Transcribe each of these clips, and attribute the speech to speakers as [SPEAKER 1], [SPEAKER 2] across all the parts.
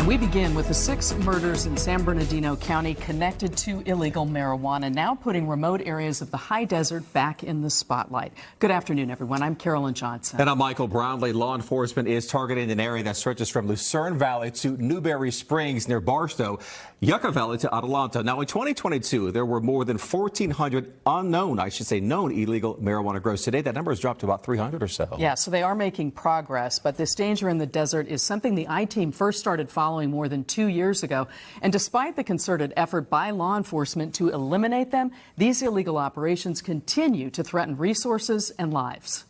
[SPEAKER 1] And we begin with the 6 murders in San Bernardino County connected to illegal marijuana, now putting remote areas of the high desert back in the spotlight. Good afternoon, everyone. I'm Carolyn Johnson.
[SPEAKER 2] And I'm Michael Brownlee. Law enforcement is targeting an area that stretches from Lucerne Valley to Newberry Springs near Barstow, Yucca Valley to Adelanto. Now, in 2022, there were more than 1,400 known illegal marijuana grows. Today, that number has dropped to about 300 or so.
[SPEAKER 1] Yeah, so they are making progress, but this danger in the desert is something the I-Team first started following more than 2 years ago. And despite the concerted effort by law enforcement to eliminate them, these illegal operations continue to threaten resources and lives.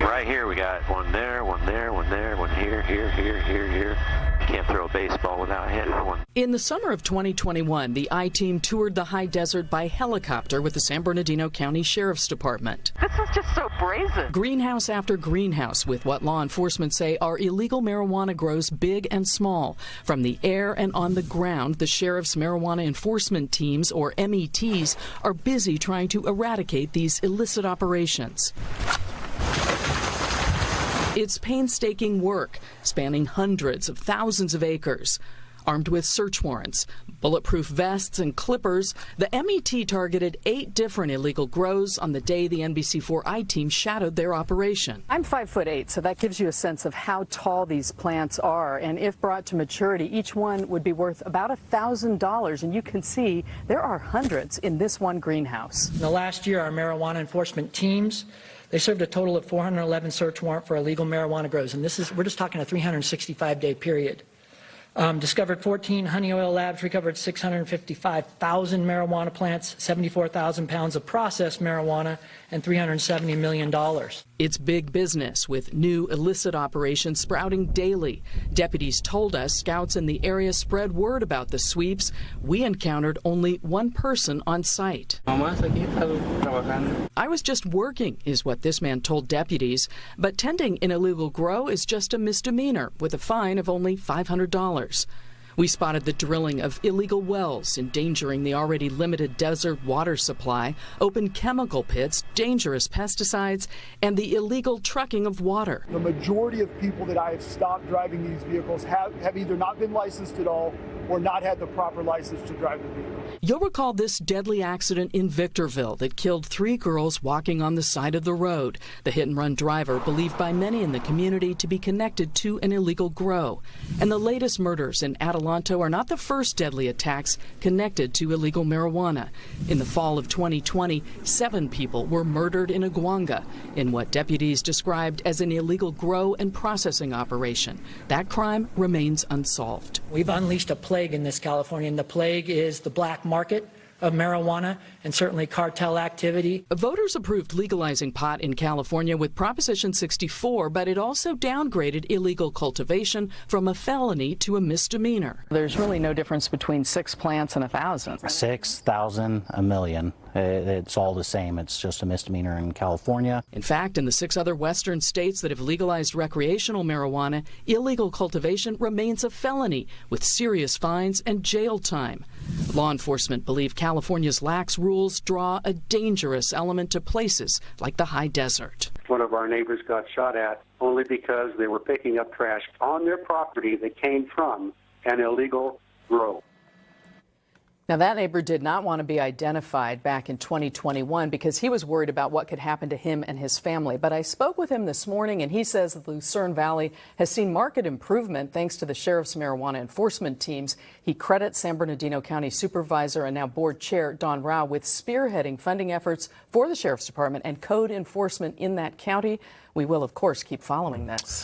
[SPEAKER 3] Right here, we got one there, one there, one there, one here, here, here, here, here. You can't throw a baseball without hitting one.
[SPEAKER 1] In the summer of 2021, the I-Team toured the high desert by helicopter with the San Bernardino County Sheriff's Department.
[SPEAKER 4] This is just so brazen.
[SPEAKER 1] Greenhouse after greenhouse with what law enforcement say are illegal marijuana grows, big and small. From the air and on the ground, the Sheriff's Marijuana Enforcement Teams, or METs, are busy trying to eradicate these illicit operations. It's painstaking work, spanning hundreds of thousands of acres. Armed with search warrants, bulletproof vests, and clippers, the MET targeted 8 different illegal grows on the day the NBC4 I-Team shadowed their operation. I'm 5'8", so that gives you a sense of how tall these plants are. And if brought to maturity, each one would be worth about $1,000. And you can see there are hundreds in this one greenhouse.
[SPEAKER 5] In the last year, our marijuana enforcement teams, they served a total of 411 search warrants for illegal marijuana grows. And we're just talking a 365-day period. Discovered 14 honey oil labs, recovered 655,000 marijuana plants, 74,000 pounds of processed marijuana, and $370 million.
[SPEAKER 1] It's big business with new illicit operations sprouting daily. Deputies told us scouts in the area spread word about the sweeps. We encountered only one person on site. I was just working, is what this man told deputies. But tending an illegal grow is just a misdemeanor with a fine of only $500. We spotted the drilling of illegal wells, endangering the already limited desert water supply, open chemical pits, dangerous pesticides, and the illegal trucking of water.
[SPEAKER 6] The majority of people that I have stopped driving these vehicles have either not been licensed at all or not had the proper license to drive the vehicle.
[SPEAKER 1] You'll recall this deadly accident in Victorville that killed 3 girls walking on the side of the road. The hit-and-run driver, believed by many in the community to be connected to an illegal grow. And the latest murders in Adelanto are not the first deadly attacks connected to illegal marijuana. In the fall of 2020, 7 people were murdered in Aguanga in what deputies described as an illegal grow and processing operation. That crime remains unsolved.
[SPEAKER 5] We've unleashed a plague in this California, and the plague is the black market of marijuana and certainly cartel activity.
[SPEAKER 1] Voters approved legalizing pot in California with Proposition 64, but it also downgraded illegal cultivation from a felony to a misdemeanor. There's really no difference between 6 plants and 1,000.
[SPEAKER 7] 6,000, a million. It's all the same. It's just a misdemeanor in California.
[SPEAKER 1] In fact, in the 6 other western states that have legalized recreational marijuana, illegal cultivation remains a felony with serious fines and jail time. Law enforcement believe California's lax rules draw a dangerous element to places like the high desert.
[SPEAKER 8] One of our neighbors got shot at only because they were picking up trash on their property that came from an illegal grow.
[SPEAKER 1] Now, that neighbor did not want to be identified back in 2021 because he was worried about what could happen to him and his family. But I spoke with him this morning, and he says the Lucerne Valley has seen marked improvement thanks to the Sheriff's Marijuana Enforcement Teams. He credits San Bernardino County Supervisor and now Board Chair Don Rao with spearheading funding efforts for the Sheriff's Department and code enforcement in that county. We will, of course, keep following this.